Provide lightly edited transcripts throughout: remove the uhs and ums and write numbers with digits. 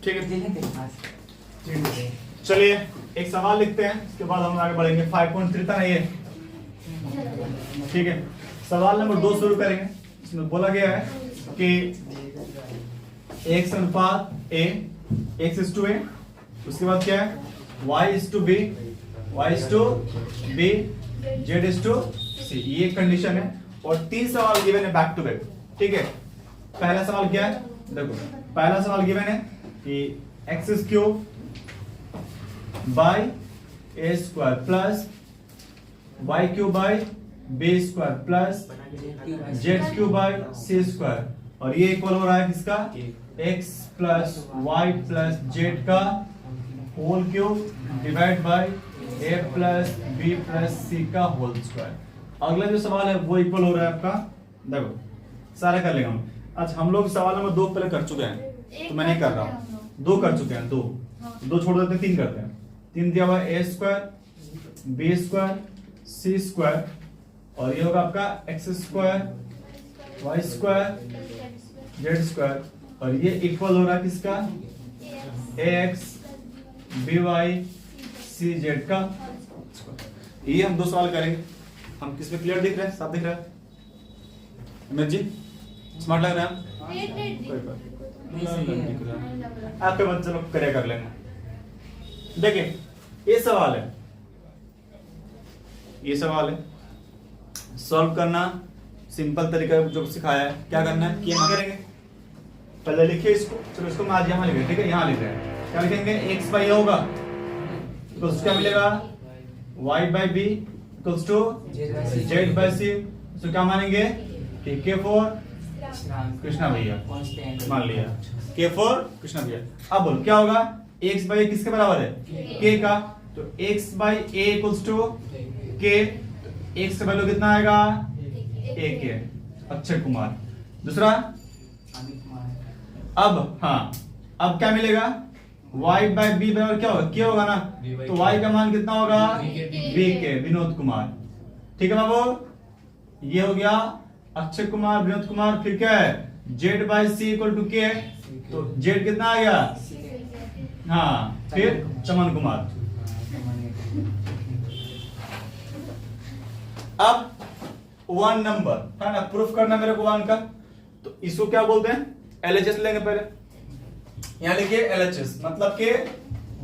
ठीक है, चलिए एक सवाल लिखते हैं, इसके बाद हम आगे बढ़ेंगे। 5.3 था ना ये, ठीक है। सवाल नंबर 2 शुरू करेंगे। इसमें बोला गया है कि x अनुपात a, x is to a, उसके बाद क्या है y is to b, y is to b, z is to c, ये कंडीशन है। और 3 सवाल गिवन है बैक टू बैक, ठीक है। पहला सवाल क्या है, देखो पहला सवाल गिवन है कि x is cube by a square plus y cube by b square plus z cube by c square, और ये इक्वल हो रहा है किसका, x plus y plus z का whole cube divide by a plus b plus c का whole square. अगला जो सवाल है वो इक्वल हो रहा है आपका, देखो सारा कर लेंगे हम। आज हम लोग सवाल नंबर 2 पहले कर चुके हैं, तो मैं नहीं कर रहा हूँ, 2 कर चुके हैं, 2 छोड़ देते हैं, 3 करते हैं। 3 दिया हुआ a square b square c square, और ये होगा आपका x square y square z square, और ये इक्वल हो रहा है किसका, ax by c z का। ये हम 2 सवाल करेंगे। हम किस पे क्लियर दिख रहा है, साफ दिख रहा है अमित जी, स्मार्ट लग रहा है, कोई बात नहीं, आपके बच्चे लोग क्लियर कर लेंगे। देखिए ये सवाल है, ये सवाल है, सॉल्व करना सिंपल तरीका जो सिखाया है। क्या करना है कि हम करेंगे, पहले लिखिए इसको, चलो इसको मैं आज यहाँ लिख रहे, ठीक है, यहाँ लिख रहे हैं। क्या लिखेंगे, x बाई होगा तो क्या मिलेगा, y by B equals to z by C. तो क्या मानेंगे कि k फॉर कृष्णा भैया, मान लिया k फॉर कृष्णा भैया। अब बोलो क्या होगा, x बाई किसके बराबर है, k का, तो x by a equals to k, x का वैल्यू कितना आएगा, a k, अक्षय कुमार। दूसरा अब हाँ, अब क्या मिलेगा, y बाई b बराबर क्या होगा, k होगा ना, तो y का मान कितना होगा, v k, विनोद कुमार। ठीक है बाबू, ये हो गया अक्षय कुमार, विनोद कुमार। फिर क्या है, z by c equal to k, तो z कितना आ गया, हाँ, फिर चमन कुमार। अब 1 नंबर है ना, प्रूफ करना मेरे को 1 का, तो इसको क्या बोलते हैं, LHS लेंगे पहले। यहां लिखिए LHS मतलब के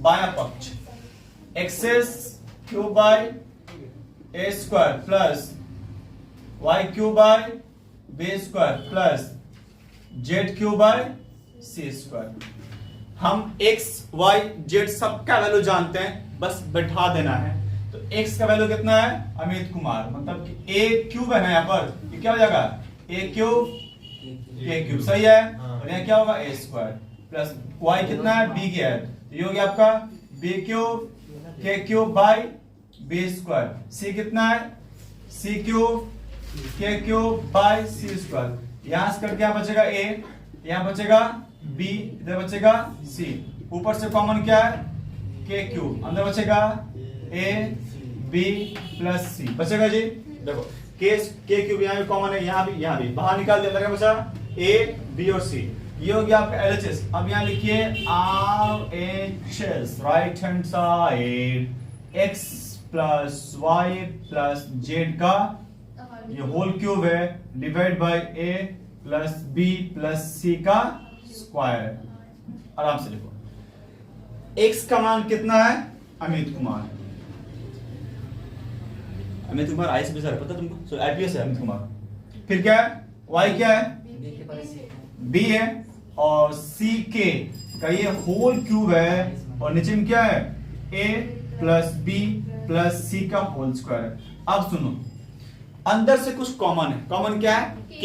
बायां पक्ष, x is cube by a square plus y cube by b square plus z cube by c square. हम x y z सबका वैल्यू जानते हैं, बस बैठा देना है। तो x का वैल्यू कितना है, अमित कुमार, मतलब कि a क्यूब है ना, यहाँ पर ये क्या हो जाएगा, a क्यूब k क्यूब, सही है। और यहाँ क्या होगा, a स्क्वायर प्लस y कितना है, b की है, तो ये हो गया आपका b cube k cube by b square. c कितना है, c cube k cube by c square. यहां से कट क्या बचेगा, a, यहां बचेगा b, इधर बचेगा c, ऊपर से कॉमन क्या है, k क्यूब, अंदर बचेगा a b प्लस c बचेगा जी। देखो k क्यूब यहाँ भी कॉमन है, यहाँ भी बाहर निकाल दिया, अंदर क्या बचा, a b और c। ये हो गया आपका LHS। अब यहाँ लिखिए RHS, right hand side, x plus y plus z का ये होल क्यूब है divide by a plus b plus c का स्क्वायर। आराम से लिखो, x का मान कितना है, अमित कुमार, अमित कुमार ICSE सर, पता तुमको, सो IPS है अमित कुमार। फिर क्या है, y क्या है, b है, और c k का ये होल क्यूब है, और नीचे में क्या है, a plus b plus c का होल स्क्वायर है। अब सुनो, अंदर से कुछ कॉमन है, कॉमन क्या है, k।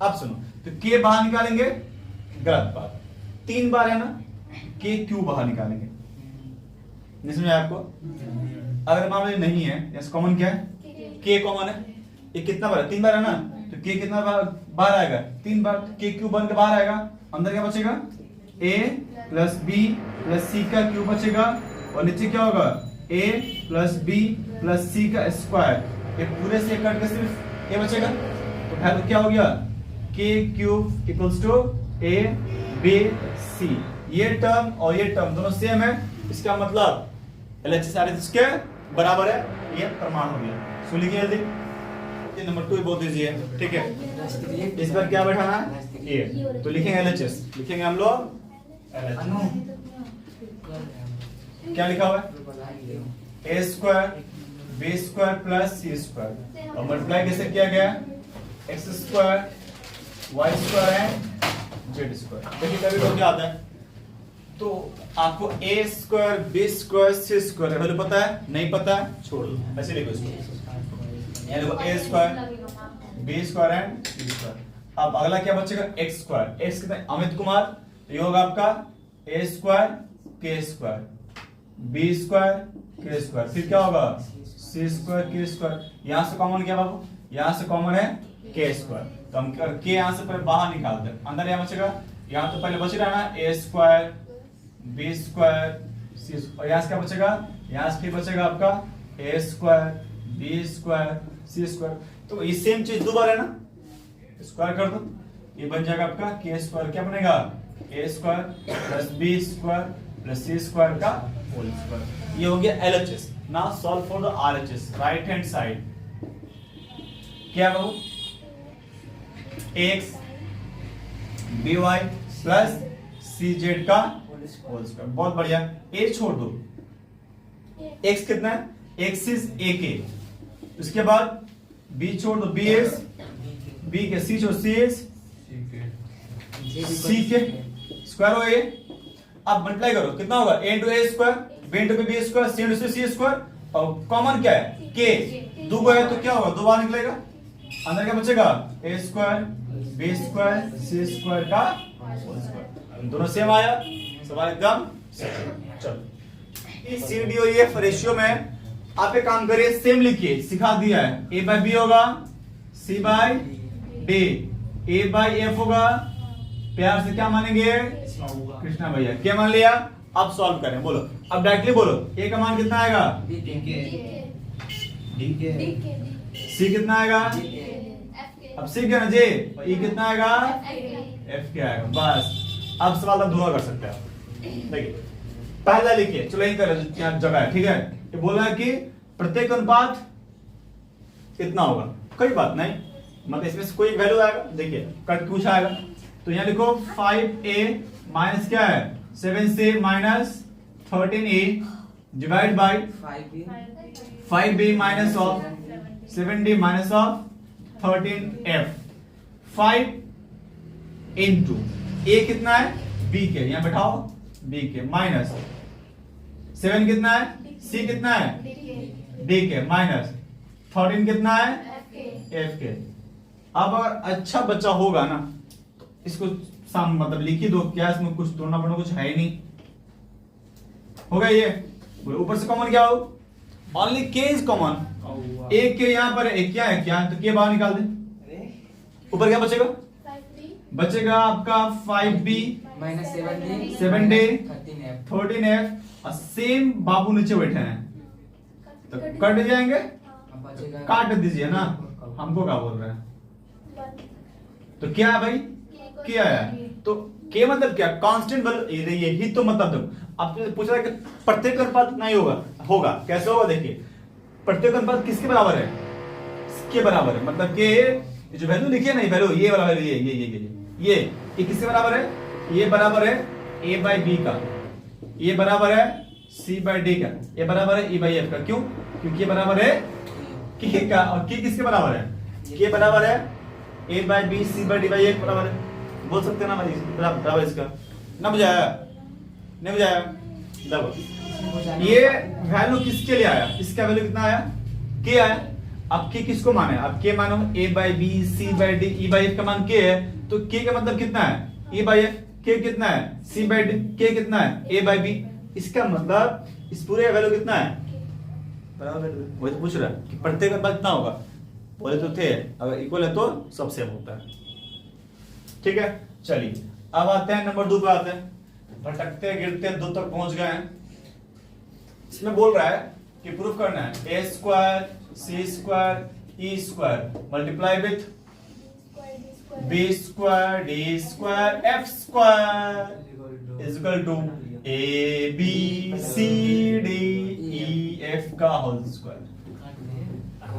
अब सुनो, तो k बाहर निकालेंगे, गलत बात, 3 बार है ना, k क्यूब बाहर निकालेंगे, नहीं समझ आपको। अगर मान लो नहीं है, यस कॉमन क्या है, k कॉमन है, ये कितना बार है, 3 बार है ना, तो k कितना बार आएगा, 3 बार, k क्यूब बन के बाहर आएगा, अंदर क्या बचेगा, a plus b plus c का क्यूब बचेगा, और नीचे क्या होगा, a plus b plus c का स्क्वायर। ये पूरे से कट के सिर्फ a बचेगा, तो फिर क्या हो गया, k cube equals to a b c। ये टर्म और ये टर्म दोनों सेम है, इसका मतलब LHS RHS के बराबर है, ये प्रमाण हो गया। सो लिखिए जल्दी, ये नंबर 2 बहुत इजी है, ठीक है। इस पर क्या बैठाना है, ये तो लिखेंगे LHS, लिखेंगे हम लोग LHS। क्या लिखा हुआ है, a square b square plus c square और मल्टीप्लाई कैसे किया गया, x square y square and z square. देखिए कभी तो क्या आता है, तो आपको a square b square c square value पता है, नहीं पता है छोड़ दो, ऐसे लिखो इसको, ये देखो a square b square and c square. अब अगला क्या बचेगा, x स्क्वायर, x कितना, अमित कुमार, ये होगा आपका a square k square b square k square, फिर क्या होगा c स्क्वायर k स्क्वायर। यहां से कॉमन क्या बाबू, यहां से कॉमन है k स्क्वायर, तो हम k यहां से पहले बाहर निकालते हैं, अंदर क्या बचेगा, यहां तो पहले बच रहा है ना a square b square c square, और यहां से क्या बचेगा, यहां से फिर बचेगा आपका a square b square c square. तो ये सेम चीज दो बार है ना, स्क्वायर कर दो, ये बन जाएगा आपका k स्क्वायर, क्या बनेगा a square plus b square plus c square का होल स्क्वायर। ये हो गया LHS। Now solve for the RHS, right hand side क्या कहूं, ax by प्लस cz का होल स्क्वायर, बहुत बढ़िया। a छोड़ दो, x कितना है, x इज ak, उसके बाद b छोड़ दो, b इज b के, c छोड़ c इज c के स्क्वायर हो ये। अब मल्टीप्लाई करो, कितना होगा, a into a square b into b square c into c square, और कॉमन क्या है k, दो है तो क्या होगा, दो बार निकलेगा, अंदर क्या बचेगा a square b square c square का होल स्क्वायर। दोनों सेम आया, सवाल एकदम सही। चलो इस CD और EF रेशियो में आप एक काम करिए, सेम लिखिए, सिखा दिया है, a बाय b होगा c by d, a by f होगा, प्यार से क्या मानेंगे कृष्णा भैया, क्या मान लिया। अब सॉल्व करें, बोलो अब डायरेक्टली बोलो, a का मान कितना आएगा, c कितना आएगा, अब c क्या ना j, e कितना आएगा, f क्या आएगा, बस। अब सवाल आप दूसरा कर सकते हैं, देखिए पहला लिखिए, चलो यही कर जगह है, ठीक है। ये बोला है कि प्रत्येक अनुपात कितना होगा, कोई बात नहीं, मतलब इसमें से कोई वैल्यू आएगा, देखिए कट पूछा आएगा, तो यहाँ लिखो 5a माइनस क्या है 7c minus 13a divide by 5b minus of 7d minus of 13f, 5 into a कितना है b के, यहाँ बैठाओ b के, माइनस 7 कितना है, c कितना है d के, माइनस 13 कितना है f के। अब अगर अच्छा बच्चा होगा ना तो इसको साम मतलब लिख ही दो, क्या इसमें कुछ तोड़ना पड़ना कुछ है ही नहीं, होगा ये। ऊपर से कॉमन क्या हो, ओनली k इज कॉमन, एक के यहाँ पर एक क्या है, क्या है तो k बाहर निकाल दे, ऊपर क्या बचेगा, बचेगा आपका 5b माइनस 7d 13f, और सेम बाबू नीचे बैठे हैं तो कट जाएंगे, काट दीजिए ना, हमको क्या बोल रहे हैं, तो क्या है भाई, क्या है, तो k मतलब क्या, कांस्टेंट वैल्यू, यही तो मतलब। अब पूछ रहा है कि प्रत्येक अनुपात नहीं होगा, होगा कैसे होगा, देखिए प्रत्येक अनुपात किसके बराबर है, इसके बराबर है, मतलब कि जो वैल्यू लिखी है ना, वैल्यू ये वाला वैल्यू, ये किसके बराबर है, ये बराबर है a बाई b का, ये बराबर है c बाई d का, ये बराबर है e बाई f का, क्यों, क्योंकि ये बराबर है k का, और k किसके बराबर है, k बराबर है a by b c by d by f बराबर है, बोल सकते हैं ना भाई, बराबर इसका ना, बुझाया नहीं बुझाया, देखो ये वैल्यू किसके लिए आया, इसका वैल्यू कितना आया, k आया। अब k किसको माने, अब k मानो a by b c by d e by f का मान k है, तो k का मतलब कितना है, e बाई f, k कितना है c बाई d, k कितना है a बाई b, इसका मतलब इस पूरे वैल्यू कितना है बराबर, वो तो पूछ रहा है कि प्रत्येक अनुपात कितना होगा, बोले तो थे अगर इक्वल है तो सब सेम होता है, ठीक है। चलिए अब आते हैं नंबर 2 पे, आते हैं, भटकते गिरते 2 तक पहुंच गए हैं। इसमें बोल रहा है कि प्रूफ करना है a square c square e square multiply with b square d square f square, is equal to A B C D E F का होल स्क्वायर।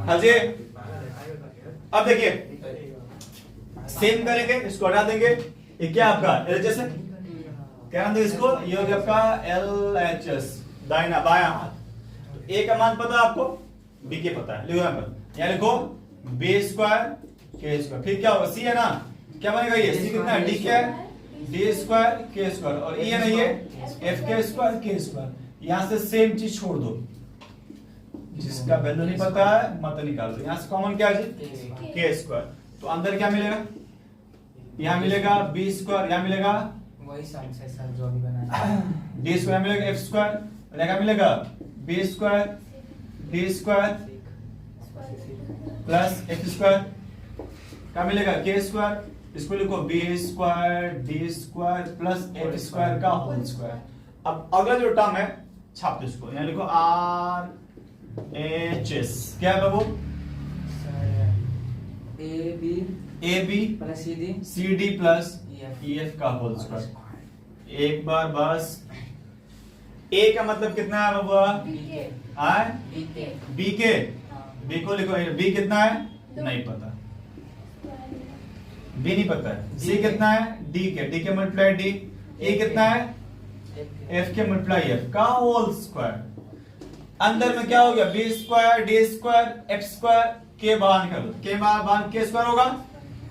हाँ जी, अब देखिए सेम करेंगे, इसको हटा देंगे। ये क्या आपका एलएचएस है, क्या नाम देंगे इसको, ये हो गया आपका एलएचएस, दाहिना बायां हाथ। ए का मान पता है आपको, बी के पता है, लिखो यहां पर, यहां लिखो बी स्क्वायर के स्क्वायर, फिर क्या होगा, सी है ना, क्या बनेगा ये, सी कितना है, डी क्या है, डी स्क्वायर के स्क्वायर, और ई है ना ये एफ के स्क्वायर के स्क्वायर। यहां से सेम चीज छोड़ दो, जिसका वैल्यू नहीं पता है मत निकाल दो। यहां से कॉमन क्या है जी, के स्क्वायर, तो अंदर क्या मिलेगा, यहां मिलेगा बी स्क्वायर, यहां मिलेगा वही सम से सर जो भी बनाया, डी स्क्वायर मिलेगा एफ स्क्वायर, और क्या मिलेगा B square D square plus F square, क्या मिलेगा के स्क्वायर, इसको लिखो B square D square plus F square का होल स्क्वायर। अब अगला जो टर्म है छाप दो इसको, यहां लिखो आर एच एस, क्या है बाबू, A B plus C D plus E F का होल स्क्वायर। एक बार बस, ए का मतलब कितना है बाबू, बी के, बी को लिखो, बी कितना है नहीं पता, बी नहीं पता है, सी कितना है डी के मल्टीप्लाई डी, ए कितना है एफ के मल्टीप्लाई एफ का होल स्क्वायर। अंदर में क्या हो गया, B square D square F square, के बाहर निकालो, के बाहर के स्क्वायर होगा,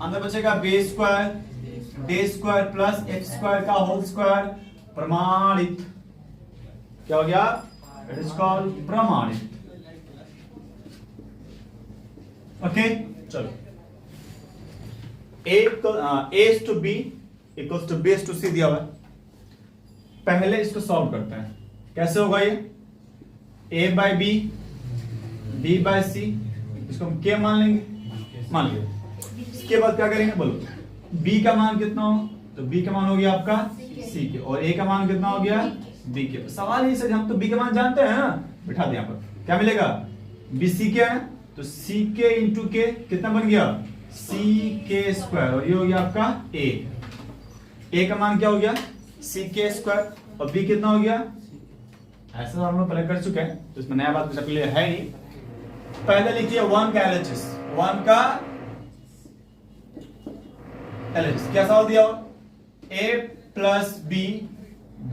अंदर बचेगा B square D square plus F square का होल स्क्वायर, प्रमाणित, क्या हो गया, इट इज कॉल्ड प्रमाणित। ओके चलो, a to b equals to b to c दिया हुआ है, पहले इसको सॉल्व करते हैं, कैसे होगा ये, a by b b by c, इसको हम k मान लेंगे, मान लिया, इसके बाद क्या करेंगे बोलो, b का मान कितना हो, तो b का मान हो गया आपका c के, और a का मान कितना हो गया b के। सवाल ये सर हम तो b का मान जानते हैं ना, बिठा दिया पर, क्या मिलेगा bc के है, तो c के इंटू के कितना बन गया c के स्क्वायर, और ये हो गया आपका a का मान क्या हो गया c के स्क्वायर, और b कितना हो गया, ऐसा हम लोग पहले कर चुके हैं तो इसमें नया बात कुछ है नहीं। पहले लिखिए 1 का एलएचएस, 1 का एलएचएस क्या सवाल दिया हो, a plus B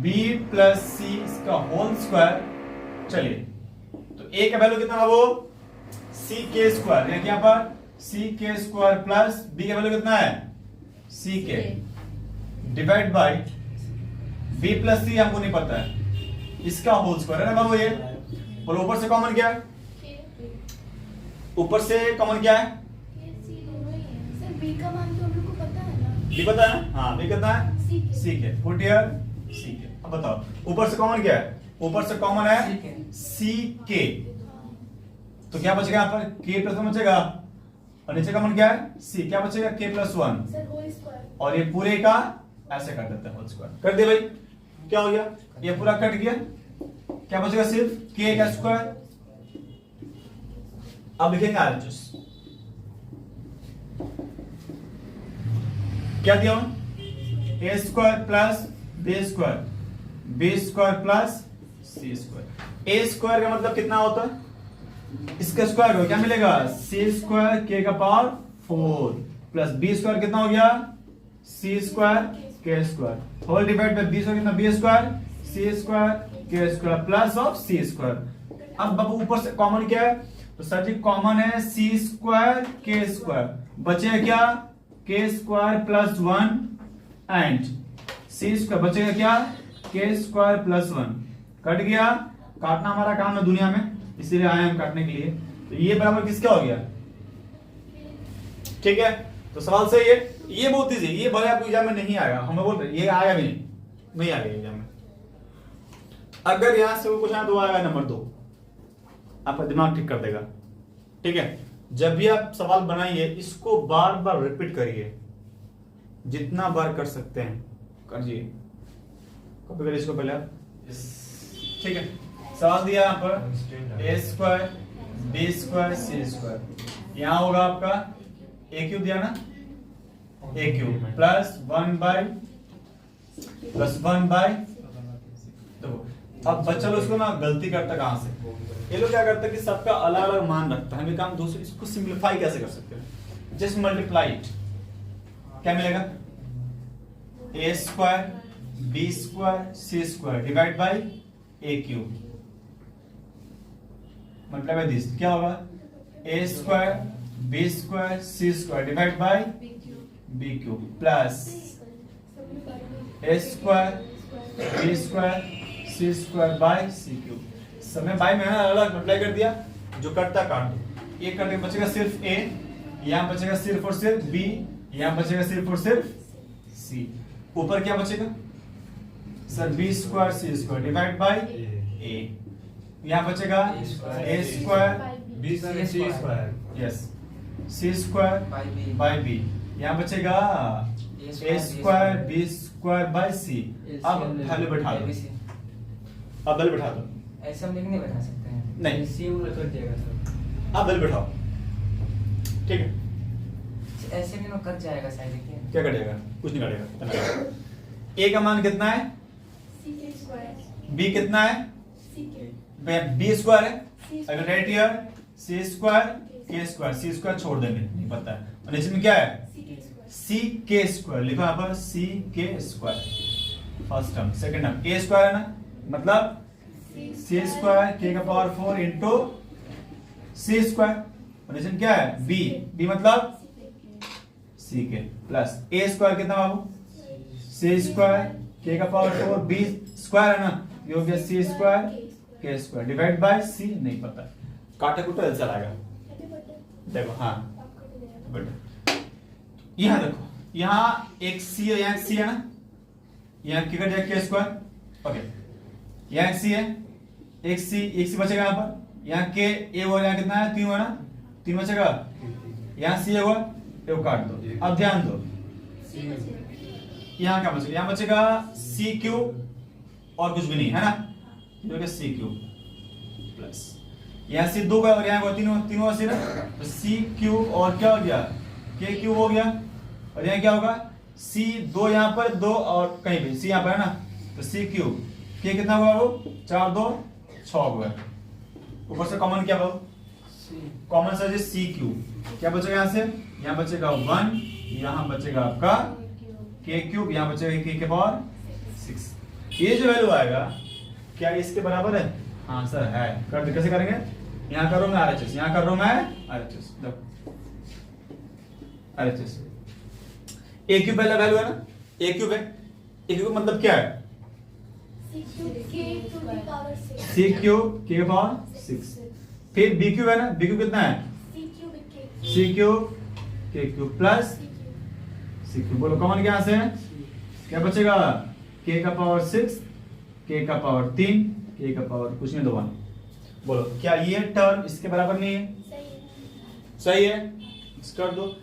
b plus C इसका होल स्क्वायर। चलिए तो a का वैल्यू कितना है वो c के स्क्वायर, यानी यहाँ पर c के स्क्वायर प्लस b का वैल्यू कितना है c के, divide by b plus c हमको नहीं पता है, इसका होल स्क्वायर है ना बाबू ये, और ऊपर से कॉमन क्या है, ऊपर से कॉमन क्या है, b का मान तो हम लोग को पता है ना, b पता है ना, हाँ b कितना है c के, पुट हियर c के। अब बताओ ऊपर से कॉमन क्या है, ऊपर से कॉमन है c के, तो क्या बचेगा यहाँ पर k प्लस बचेगा, और नीचे कॉमन क्या है c, क्या बचेगा k plus 1, sir whole square, और ये पूरे का ऐसे कर देते हैं होल स्क्वायर, कर दे भाई, क्या हो गया ये पूरा कट गया, क्या बचेगा सिर्फ k का स्क्वायर। अब लिखेंगे आरएचएस, क्या दिया a square plus b square plus c square. a square का मतलब कितना होता है, इसका स्क्वायर हो क्या मिलेगा c स्क्वायर k का पावर 4 प्लस b स्क्वायर कितना हो गया c square k square, whole divide by b square कितना b square c square k square plus of c square. अब बाबू ऊपर से कॉमन क्या है, तो सर जी कॉमन है c स्क्वायर k स्क्वायर, बचेगा क्या k square plus 1 and c square, बचेगा क्या k स्क्वायर प्लस 1, कट गया, काटना हमारा काम है दुनिया में, इसीलिए आए हम काटने के लिए। तो ये बराबर किसका हो गया, ठीक है, तो सवाल सही है, ये बहुत इजी, ये भले आपको एग्जाम में नहीं आएगा, हमें बोल रहे ये आएगा भी नहीं आएगा एग्जाम में। अगर यहां से वो कुछ आया तो आएगा नंबर 2, आपका दिमाग ठीक कर देगा, ठीक है। जब भी आप सवाल बनाइए इसको बार बार रिपीट करिए, जितना बार कर सकते हैं करिए, कॉपी करिए इसको पहले आप, ठीक है। सवाल दिया यहाँ पर a square b square c square, यहाँ होगा आपका a क्यूब दिया ना, a cube plus 1 by plus 1 by, देखो अब बच्चा लोग इसको ना गलती करता कहां से, ये लोग क्या करते हैं कि सबका अलग अलग मान रखता है। हम काम दूसरे इसको सिंपलीफाई कैसे कर सकते हैं, जस्ट मल्टीप्लाई इट, क्या मिलेगा A square B square C square divide by A cube, multiply by this, क्या होगा A square B square C square divide by B cube plus A square B square C square by C cube. समय by में अलग अलग multiply कर दिया, जो कटता काट दो, ये करके बचेगा सिर्फ ए, यहाँ बचेगा सिर्फ और सिर्फ बी, यहाँ बचेगा सिर्फ और सिर्फ सी, ऊपर क्या बचेगा sir B square C square divide by A, यहाँ बचेगा A square B C square, yes C square by B, यहाँ बचेगा A square B square by C. अब वैल्यू बैठा दो, अब वैल्यू बैठा दो, ऐसे हम लिख नहीं बैठा सकते हैं, नहीं सी उलट कर देगा सर, अब वैल्यू बैठाओ, ठीक है ऐसे में कट जाएगा शायद, देखिए क्या कटेगा, कुछ नहीं कटेगा। ए का मान कितना है, बी कितना है, बी स्क्वायर है, अगर राइट हियर सी स्क्वायर के स्क्वायर, सी स्क्वायर छोड़ देंगे नहीं पता है, और इसमें क्या है सी के स्क्वायर, लिखो यहाँ पर सी के square first term, second term A square है ना, मतलब सी स्क्वायर के का पावर 4 इंटू सी स्क्वायर, और इसमें क्या है बी, बी मतलब सी के प्लस ए स्क्वायर कितना बाबू सी स्क्वायर के का पावर 4 बी स्क्वायर है ना, ये हो गया सी स्क्वायर के स्क्वायर डिवाइड बाय सी, नहीं पता काटे कुटे आंसर आएगा, देखो हाँ बट यहाँ देखो यहाँ एक सी है, यहाँ एक सी है ना, यहाँ क्या कट जाएगा के स्क्वायर, ओके यहाँ एक सी है, एक सी बचेगा यहाँ पर, यहाँ के ए हुआ, यहाँ कितना है 3 हुआ ना, 3 बचेगा, यहाँ सी हुआ, ये काट दो, अब ध्यान दो यहाँ क्या बचेगा, यहाँ बचेगा सी क्यूब और कुछ भी नहीं है ना, जो कि सी क्यूब प्लस यहाँ सी 2 का और यहाँ हुआ 3 हुआ सी ना, तो सी क्यूब और क्या हो गया के क्यूब हो गया, और यहाँ क्या होगा सी 2 यहाँ पर 2 और कहीं भी सी यहाँ पर है ना, तो सी क्यूब के कितना हुआ वो 4 2 6 हुआ, ऊपर से कॉमन क्या हुआ कॉमन सर सी क्यूब, क्या बचेगा यहाँ से, यहाँ बचेगा 1, यहाँ बचेगा आपका के क्यूब, यहाँ बचेगा के पावर 6, ये जो वैल्यू आएगा क्या इसके बराबर है, हाँ सर है, कर कैसे करेंगे, यहाँ कर रहा हूं मैं आरएचएस, यहाँ कर रहा हूं मैं आरएचएस, देखो आरएचएस ए क्यूब पहला वैल्यू है ना, ए क्यूब है, ए क्यूब मतलब क्या है सी क्यूब के पावर 6, फिर बी क्यूब है ना, बी क्यूब कितना है सी क्यूब के क्यूब प्लस सी क्यूब, बोलो कॉमन क्या से है, क्या बचेगा के का पावर 6 के का पावर 3 के का पावर कुछ नहीं 2 1, बोलो क्या ये टर्म इसके बराबर नहीं है, सही है, कर दो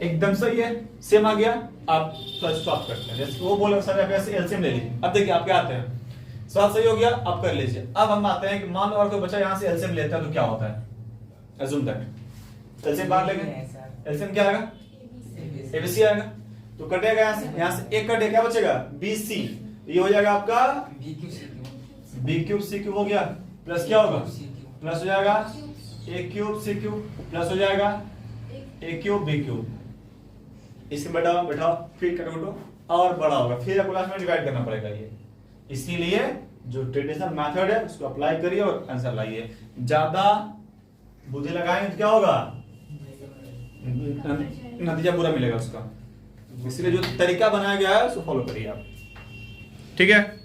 एकदम सही है, सेम आ गया, आप स्टॉप करते हैं, जैसे वो बोले सर आप ऐसे एलसीएम ले लीजिए, अब देखिए आप क्या आते हैं सवाल सही हो गया, आप कर लीजिए। अब हम आते हैं कि मान लो और कोई बच्चा यहाँ से एलसीएम लेता है तो क्या होता है, अज्यूम दैट एलसीएम बाहर लेंगे, एलसीएम क्या आएगा एबीसी आएगा, तो कटेगा यहाँ से एक कटे, क्या बचेगा बीसी, ये हो जाएगा आपका बी क्यूब सी क्यूब हो गया, प्लस क्या होगा प्लस हो जाएगा ए क्यूब सी क्यूब, प्लस हो जाएगा ए क्यूब बी क्यूब, इसमें बैठाओ फिर कटो और बड़ा होगा, फिर आपको लास्ट में डिवाइड करना पड़ेगा ये, इसीलिए जो ट्रेडिशनल मेथड है उसको अप्लाई करिए और आंसर लाइए, ज्यादा बुद्धि लगाएंगे तो क्या होगा नतीजा पूरा मिलेगा उसका, इसलिए जो तरीका बनाया गया है उसको फॉलो करिए आप, ठीक है।